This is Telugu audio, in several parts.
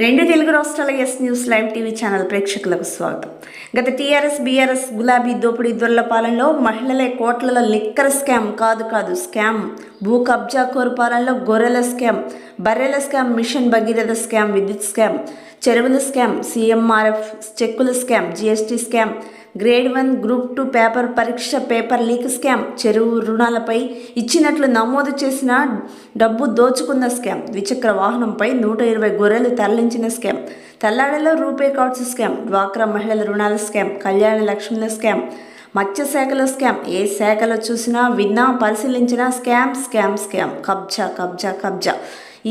రెండు తెలుగు రాష్ట్రాల yes news live TV channel ప్రేక్షకులకు స్వాగతం. గత టీఆర్ఎస్ బీఆర్ఎస్ గులాబీ దోపిడీ దొరల పాలనలో మహిళలే కోట్లలో లిక్కర్ స్కామ్ కాదు స్కామ్, భూ కబ్జా కోరు పాలనలో గొర్రెల స్కామ్, బర్రెల స్కామ్, మిషన్ భగీరథ స్కామ్, విద్యుత్ స్కామ్, చెరువుల స్కామ్, సీఎంఆర్ఎఫ్ చెక్కుల scam, GST scam, grade 1 group 2 paper పరీక్ష పేపర్ లీక్ స్కామ్, చెరువు రుణాలపై ఇచ్చినట్లు నమోదు చేసిన డబ్బు దోచుకున్న స్కామ్, ద్విచక్ర వాహనంపై 120 గొర్రెలు తరలించిన స్కామ్, తల్లాడలో రూపే కార్డ్స్ స్కామ్, డ్వాక్రా మహిళల రుణాల స్కామ్, కళ్యాణ లక్ష్మిల స్కామ్, మత్స్య శాఖలో స్కామ్, ఏ శాఖలో చూసినా విన్నా పరిశీలించిన స్కామ్, కబ్జా.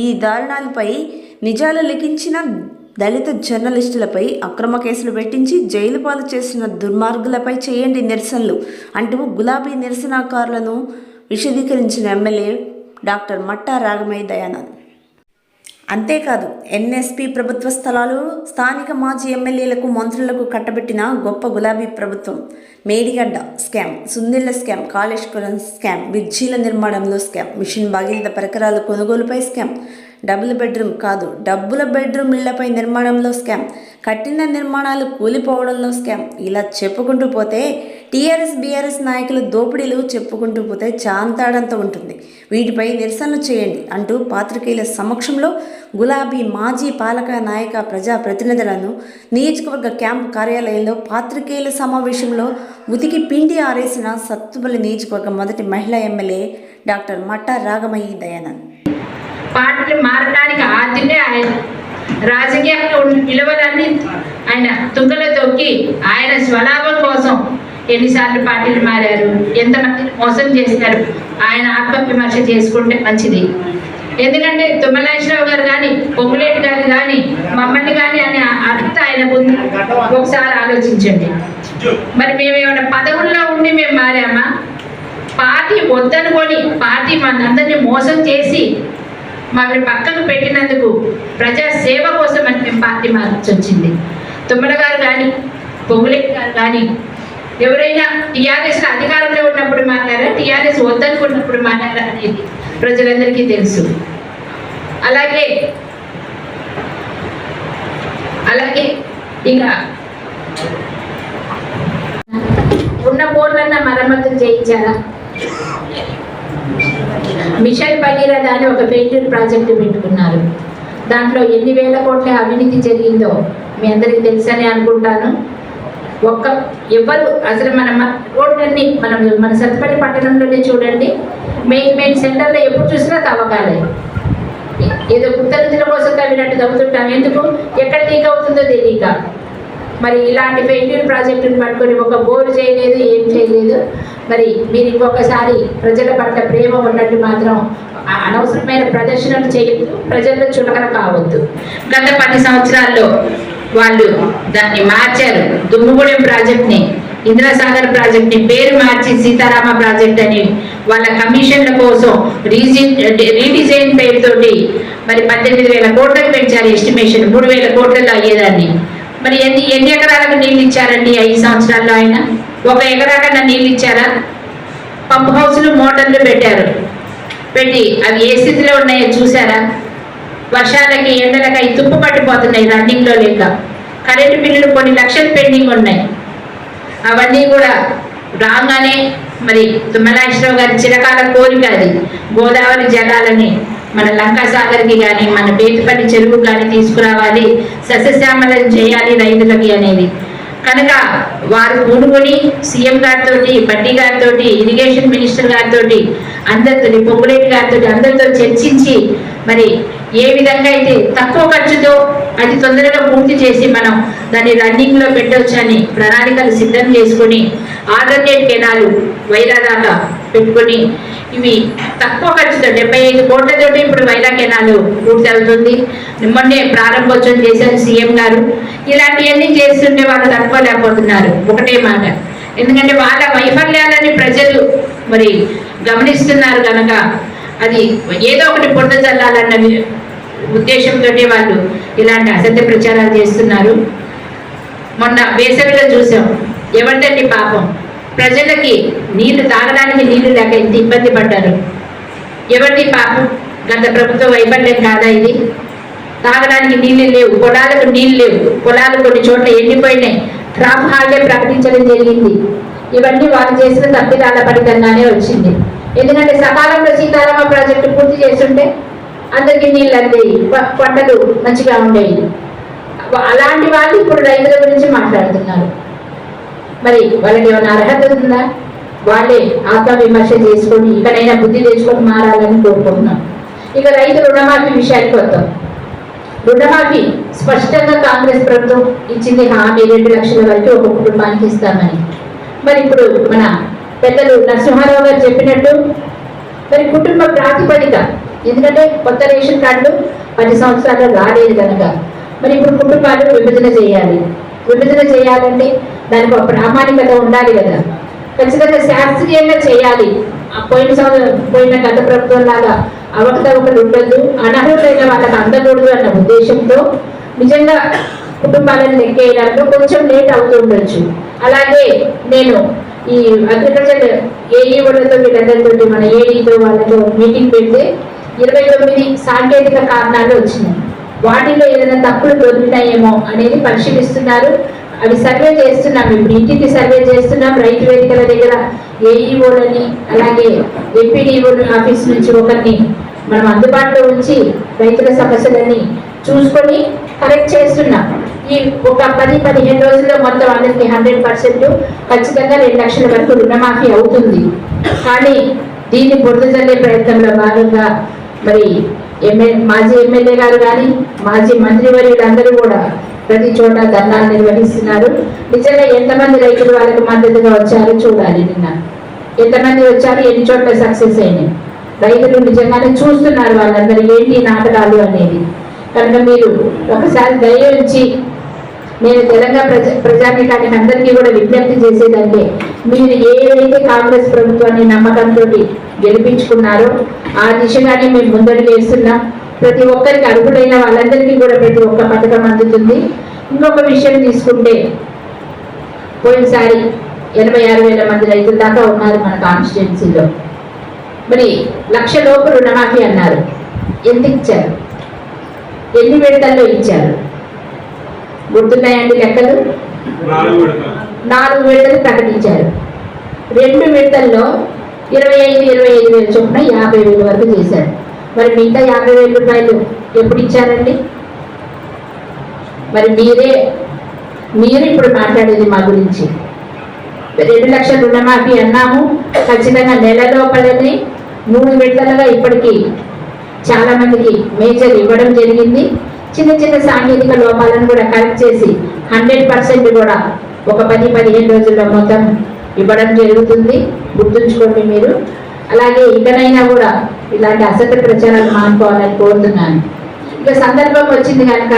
ఈ దారుణాలపై నిజాలు లిఖించిన దళిత జర్నలిస్టులపై అక్రమ కేసులు పెట్టించి జైలు పాలు చేసిన దుర్మార్గులపై చేయండి నిరసనలు అంటూ గులాబీ నిరసనకారులను విశదీకరించిన ఎమ్మెల్యే డాక్టర్ మట్టా రాగమయ్య దయానంద్. అంతేకాదు ఎన్ఎస్పి ప్రభుత్వ స్థలాలు స్థానిక మాజీ ఎమ్మెల్యేలకు మంత్రులకు కట్టబెట్టిన గొప్ప గులాబీ ప్రభుత్వం, Medigadda scam, Sundilla scam, Kaleshwaram scam, బ్రిడ్జీల నిర్మాణంలో స్కామ్, మిషన్ భగీరథ పరికరాల కొనుగోలుపై స్కామ్, డబ్బుల బెడ్రూమ్ ఇళ్లపై నిర్మాణంలో స్కామ్, కట్టిన నిర్మాణాలు కూలిపోవడంలో స్కామ్, ఇలా చెప్పుకుంటూ పోతే టీఆర్ఎస్ బీఆర్ఎస్ నాయకుల దోపిడీలు చెప్పుకుంటూ పోతే చాంతాడంత ఉంటుంది. వీటిపై నిరసనలు చేయండి అంటూ పాత్రికేయుల సమక్షంలో గులాబీ మాజీ పాలక నాయక ప్రజాప్రతినిధులను నియోజకవర్గ క్యాంపు కార్యాలయంలో పాత్రికేయుల సమావేశంలో ఉతికి పిండి ఆరేసిన సత్తుపల్లి నియోజకవర్గ మొదటి మహిళా ఎమ్మెల్యే డాక్టర్ మట్టా రాగమయ్య దయానంద్. పార్టీలు మారడానికి ఆద్యమే ఆయన. రాజకీయంలో ఉన్న విలువలన్నీ ఆయన తుంగలో తొక్కి ఆయన స్వలాభం కోసం ఎన్నిసార్లు పార్టీలు మారారు, ఎంతమందిని మోసం చేశారు, ఆయన ఆత్మవిమర్శ చేసుకుంటే మంచిది. ఎందుకంటే తుమ్మలేశ్వరరావు గారు కానీ పొంగులేటి గారు కానీ మమ్మల్ని కానీ అని అర్థం ఆయన ముందు ఒకసారి ఆలోచించండి. మరి మేమేమైనా పదవుల్లో ఉండి మేము మారామా? పార్టీ వద్దనుకొని పార్టీ మనందరినీ మోసం చేసి మమ్మల్ని పక్కకు పెట్టినందుకు ప్రజా సేవ కోసం అని మేము పార్టీ మార్చి వచ్చింది. తుమ్మల గారు కానీ పొంగులేటి గారు కానీ ఎవరైనా టీఆర్ఎస్ అధికారంలో ఉన్నప్పుడు మాట్లారా, టీఆర్ఎస్ వద్దనుకున్నప్పుడు మాట్లారా అనేది ప్రజలందరికీ తెలుసు. అలాగే ఇక ఉన్న బోర్లన్నా మరమ్మతులు చేయించారా? మిషన్ భగీరథ అని ఒక ఫెయిల్యూర్ ప్రాజెక్టు పెట్టుకున్నారు. దాంట్లో ఎన్ని వేల కోట్ల అవినీతి జరిగిందో మీ అందరికీ తెలుసని అనుకుంటాను. ఎవరు అసలు మన రోడ్లన్నీ మన సత్తుపల్లి పట్టణంలోనే చూడండి, మెయిన్ సెంటర్లో ఎప్పుడు చూసినా తవ్వకాలే. ఏదో ఉత్తరుతుల కోసం తవ్వినట్టు తవ్వుతుంటాం. ఎందుకు? ఎక్కడ లీక్ అవుతుందో తెలియక. మరి ఇలాంటి ఫెయిల్యూర్ ప్రాజెక్టును పట్టుకొని ఒక బోరు చేయలేదు, ఏం చేయలేదు. మరి మీరు ఇంకొకసారి ప్రజల పట్ల ప్రేమ ఉన్నట్టు మాత్రం అనవసరమైన ప్రదర్శనలు చేయొద్దు, ప్రజల్లో చులకన కావద్దు. గత 10 సంవత్సరాల్లో వాళ్ళు దాన్ని మార్చారు. దుమ్ముగూడెం ప్రాజెక్ట్ని, ఇంద్రసాగర్ ప్రాజెక్ట్ని పేరు మార్చి సీతారామ ప్రాజెక్ట్ అని వాళ్ళ కమిషన్ల కోసం రీడిజైన్ పేరుతోటి మరి 18,000 కోట్లకు పెంచారు ఎస్టిమేషన్. 3,000 కోట్లలో అయ్యేదాన్ని. మరి ఎన్ని ఎకరాలకు నీళ్ళు ఇచ్చారండి 5 సంవత్సరాల్లో? ఆయన 1 ఎకరాకన్నా నీళ్ళు ఇచ్చారా? పంప్ హౌస్లు మోటార్లు పెట్టి అవి ఏ స్థితిలో ఉన్నాయో చూసారా? వర్షాలకి ఎండలకి అవి తుప్పు పట్టిపోతున్నాయి రన్నింగ్లో లేక. కరెంటు బిల్లులు కొన్ని లక్షలు పెండింగ్ ఉన్నాయి. అవన్నీ కూడా రాగానే మరి తుమ్మలేశ్వరరావు గారి చిరకాల కోరిక అది గోదావరి జలాలని మన లంకాసాగర్కి కానీ మన బేతుపల్లి చెరువు కానీ తీసుకురావాలి, సస్యశ్యామలం చేయాలి రైతులకి అనేది. కనుక వారు పూనుకొని సీఎం గారితో, బడ్డీ గారితో, ఇరిగేషన్ మినిస్టర్ గారితో, అందరితో, పొంగులేటి గారితో అందరితో చర్చించి మరి ఏ విధంగా అయితే తక్కువ ఖర్చుతో అతి తొందరగా పూర్తి చేసి మనం దాన్ని రన్నింగ్లో పెట్టవచ్చని ప్రణాళికలు సిద్ధం చేసుకొని ఆల్టర్నేట్ కెనాలు వైరా దాకా పెట్టుకొని ఇవి తక్కువ ఖర్చుతో 75 కోట్లతోటి ఇప్పుడు వైరా కెనాలు పూర్తి అవుతుంది. మొన్నే ప్రారంభోత్సవం చేశారు సీఎం గారు. ఇలాంటివన్నీ చేస్తుంటే వాళ్ళు తట్టుకోలేకపోతున్నారు. ఒకటే మాట, ఎందుకంటే వాళ్ళ వైఫల్యాలని ప్రజలు మరి గమనిస్తున్నారు కనుక అది ఏదో ఒకటి పొట్ట చల్లాలన్న ఉద్దేశంతో వాళ్ళు ఇలాంటి అసత్య ప్రచారాలు చేస్తున్నారు. మొన్న వేసవిలో చూసాం, ఎవరిదండి పాపం, ప్రజలకి నీళ్లు తాగడానికి నీళ్లు లేక ఎంత ఇబ్బంది పడ్డారు. ఎవరిది పాపం? గత ప్రభుత్వ వైఫల్యం కాదా ఇది? తాగడానికి నీళ్లు లేవు, పొలాలకు నీళ్లు లేవు, పొలాలు కొన్ని చోట్ల ఎండిపోయినాయి, క్రాప్ హాలిడే ప్రకటించడం జరిగింది. ఇవన్నీ వాళ్ళు చేసిన తప్పిదాల ఫలితంగానే వచ్చింది. ఎందుకంటే సకాలంలో సీతారామ ప్రాజెక్టు పూర్తి చేస్తుంటే అందరికీ నీళ్ళు అందేవి, పంటలు మంచిగా ఉండేవి. అలాంటి వాళ్ళు ఇప్పుడు రైతుల గురించి మాట్లాడుతున్నారు. మరి వాళ్ళకి ఏమైనా అర్హత ఉందా? వాళ్ళే ఆత్మవిమర్శ చేసుకొని ఇకనైనా బుద్ధి తెచ్చుకొని మారాలని కోరుకుంటున్నాం. ఇక రైతు రుణమాఫీ విషయానికి వద్దాం. రుణమాఫీ స్పష్టంగా కాంగ్రెస్ ప్రభుత్వం ఇచ్చింది హామీ 2 లక్షల వరకు ఒక కుటుంబానికి ఇస్తామని. మరి ఇప్పుడు మన పెద్దలు నరసింహారావు గారు చెప్పినట్టు మరి కుటుంబ ప్రాతిపదిక, ఎందుకంటే కొత్త రేషన్ కార్డులు 10 సంవత్సరాలు రాలేదు కనుక మరి ఇప్పుడు కుటుంబాలు విభజన చేయాలి. విభజన చేయాలంటే దానికి ఒక ప్రామాణికత ఉండాలి కదా, ఖచ్చితంగా శాస్త్రీయంగా చేయాలి. పోయిన గత ప్రభుత్వం లాగా అవకతవకలు ఉండదు, అనర్హులైన వాళ్ళకి అందకూడదు అన్న ఉద్దేశంతో నిజంగా కుటుంబాలను లెక్కేయడంలో కొంచెం లేట్ అవుతుండొచ్చు. అలాగే నేను ఈ అగ్రికల్చర్ ఏఈఓలతో వీళ్ళందరితో మన ఏడీతో వాళ్ళతో మీటింగ్ పెడితే 29 సాంకేతిక కారణాలు వచ్చినాయి. వాటిలో ఏదైనా తప్పులు దొరికినాయేమో అనేది పరిశీలిస్తున్నారు. అవి సర్వే చేస్తున్నాం, ఇప్పుడు ఇంటికి సర్వే చేస్తున్నాం. రైతు వేదికల దగ్గర ఏఈఓలని అలాగే ఎంపీడీఓ ఆఫీస్ నుంచి ఒకరిని మనం అందుబాటులో ఉంచి రైతుల సమస్యలని చూసుకొని కరెక్ట్ చేస్తున్నాం. ఈ ఒక 10-15 రోజుల్లో మొత్తం అందరికి 100% ఖచ్చితంగా 2 లక్షల వరకు రుణమాఫీ అవుతుంది. కానీ దీన్ని బురద జల్లే ప్రయత్నంలో భాగంగా మరి మాజీ ఎమ్మెల్యే గారు కానీ మాజీ మంత్రివర్యులందరూ కూడా ప్రతి చోట ధర్నాలు నిర్వహిస్తున్నారు. నిజంగా ఎంతమంది రైతులు వాళ్ళకి మద్దతుగా వచ్చారో చూడాలి. నిన్న ఎంతమంది వచ్చారు, ఎన్ని చోట్ల సక్సెస్ అయినాయి, రైతులు నిజంగానే చూస్తున్నారు వాళ్ళందరూ ఏంటి నాటకాలు అనేది. కనుక మీరు ఒకసారి దయించి నేను తెలంగాణ ప్రజానీకానికి అందరికీ కూడా విజ్ఞప్తి చేసేదంటే, మీరు ఏదైతే కాంగ్రెస్ ప్రభుత్వాన్ని నమ్మకంతో గెలిపించుకున్నారో ఆ దిశగానే మేము ముందడుగు వేస్తున్నాం. ప్రతి ఒక్కరికి అర్హులైన వాళ్ళందరికీ కూడా ప్రతి ఒక్క పథకం అందుతుంది. ఇంకొక విషయం తీసుకుంటే, పోయినసారి 86,000 మంది రైతుల దాకా ఉన్నారు మన కాన్స్టిట్యున్సీలో. మరి 1 లక్ష లోపు రుణమాఫీ అన్నారు. ఎంత ఇచ్చారు? ఎన్ని విడతల్లో ఇచ్చారు? గుర్తున్నాయండి లెక్కలు? 4 విడతలు ప్రకటించారు. 2 విడతల్లో 25,000 చొప్పున 50,000 వరకు చేశారు. మరి మిగతా 50,000 రూపాయలు ఎప్పుడు ఇచ్చారండి? మరి మీరు ఇప్పుడు మాట్లాడేది మా గురించి 2 లక్షల రుణమాఫీ అన్నాము. ఖచ్చితంగా నెల లోపలనే 3 విడతలుగా ఇప్పటికీ చాలా మందికి మేజర్ ఇవ్వడం జరిగింది. చిన్న చిన్న సాంకేతిక లోపాలను కూడా కరెక్ట్ చేసి 100% కూడా ఒక 10-15 రోజుల్లో మొత్తం ఇవ్వడం జరుగుతుంది. గుర్తుంచుకోండి మీరు. అలాగే ఇకనైనా కూడా ఇలాంటి అసత్య ప్రచారాలు మానుకోవాలని కోరుతున్నాను. ఇక సందర్భం వచ్చింది కనుక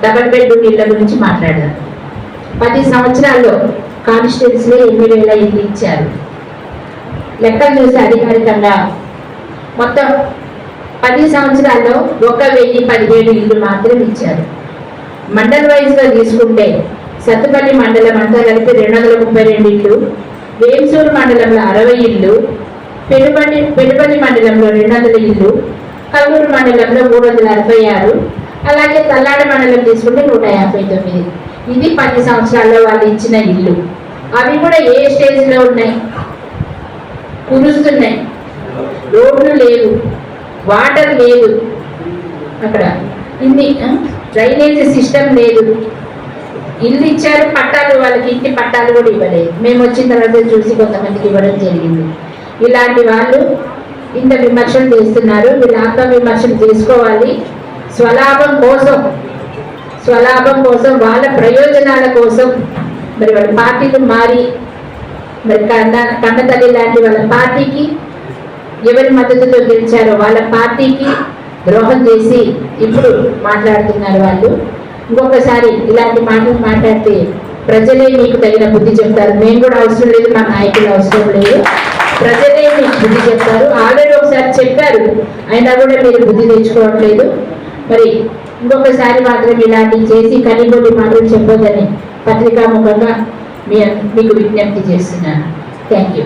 డబల్ బెడ్రూమ్ ఇళ్ల గురించి మాట్లాడారు. 10 సంవత్సరాల్లో కాన్స్టిట్యున్సీలో 8,000 ఇల్లు ఇచ్చారు. లెక్కలు చూసి అధికారికంగా మొత్తం 10 సంవత్సరాల్లో 1,017 ఇల్లు మాత్రం ఇచ్చారు. మండల్ వైజ్గా తీసుకుంటే సత్తుపల్లి మండలం అంతా కలిపి 232 ఇల్లు, వేంసూరు మండలంలో 60 ఇల్లు, పెనుపల్లి మండలంలో 200 ఇల్లు, కల్లూరు మండలంలో 366, అలాగే తల్లాడ మండలం తీసుకుంటే 159. ఇది 10 సంవత్సరాల్లో వాళ్ళు ఇచ్చిన ఇల్లు. అవి కూడా ఏ స్టేజ్లో ఉన్నాయి? కురుస్తున్నాయి, రోడ్లు లేవు, వాటర్ లేదు, అక్కడ ఇన్ని డ్రైనేజ్ సిస్టమ్ లేదు. ఇల్లు ఇచ్చారు, పట్టాలు వాళ్ళకి ఇంటి పట్టాలు కూడా ఇవ్వలేదు. మేము వచ్చిన తర్వాత చూసి కొంతమందికి ఇవ్వడం జరిగింది. ఇలాంటి వాళ్ళు ఇంత విమర్శలు చేస్తున్నారు. వీళ్ళు ఆత్మ విమర్శలు చేసుకోవాలి. స్వలాభం కోసం వాళ్ళ ప్రయోజనాల కోసం మరి వాళ్ళ పార్టీలు మారి మరి కన్నతల్లి లాంటి వాళ్ళ పార్టీకి ఎవరి మద్దతుతో గెలిచారో వాళ్ళ పార్టీకి ద్రోహం చేసి ఇప్పుడు మాట్లాడుతున్నారు వాళ్ళు. ఇంకొకసారి ఇలాంటి మాటలు మాట్లాడితే ప్రజలే మీకు తగిన బుద్ధి చెప్తారు. మేము కూడా అవసరం లేదు, మా నాయకులు అవసరం లేదు, ప్రజలే మీకు బుద్ధి చెప్తారు. ఆల్రెడీ ఒకసారి చెప్పారు, అయినా కూడా మీరు బుద్ధి తెచ్చుకోవట్లేదు. మరి ఇంకొకసారి మాత్రం ఇలాంటివి చేసి కనిబొల్లి మాటలు చెప్పొద్దని పత్రికాముఖంగా మీకు విజ్ఞప్తి చేస్తున్నాను. Thank you.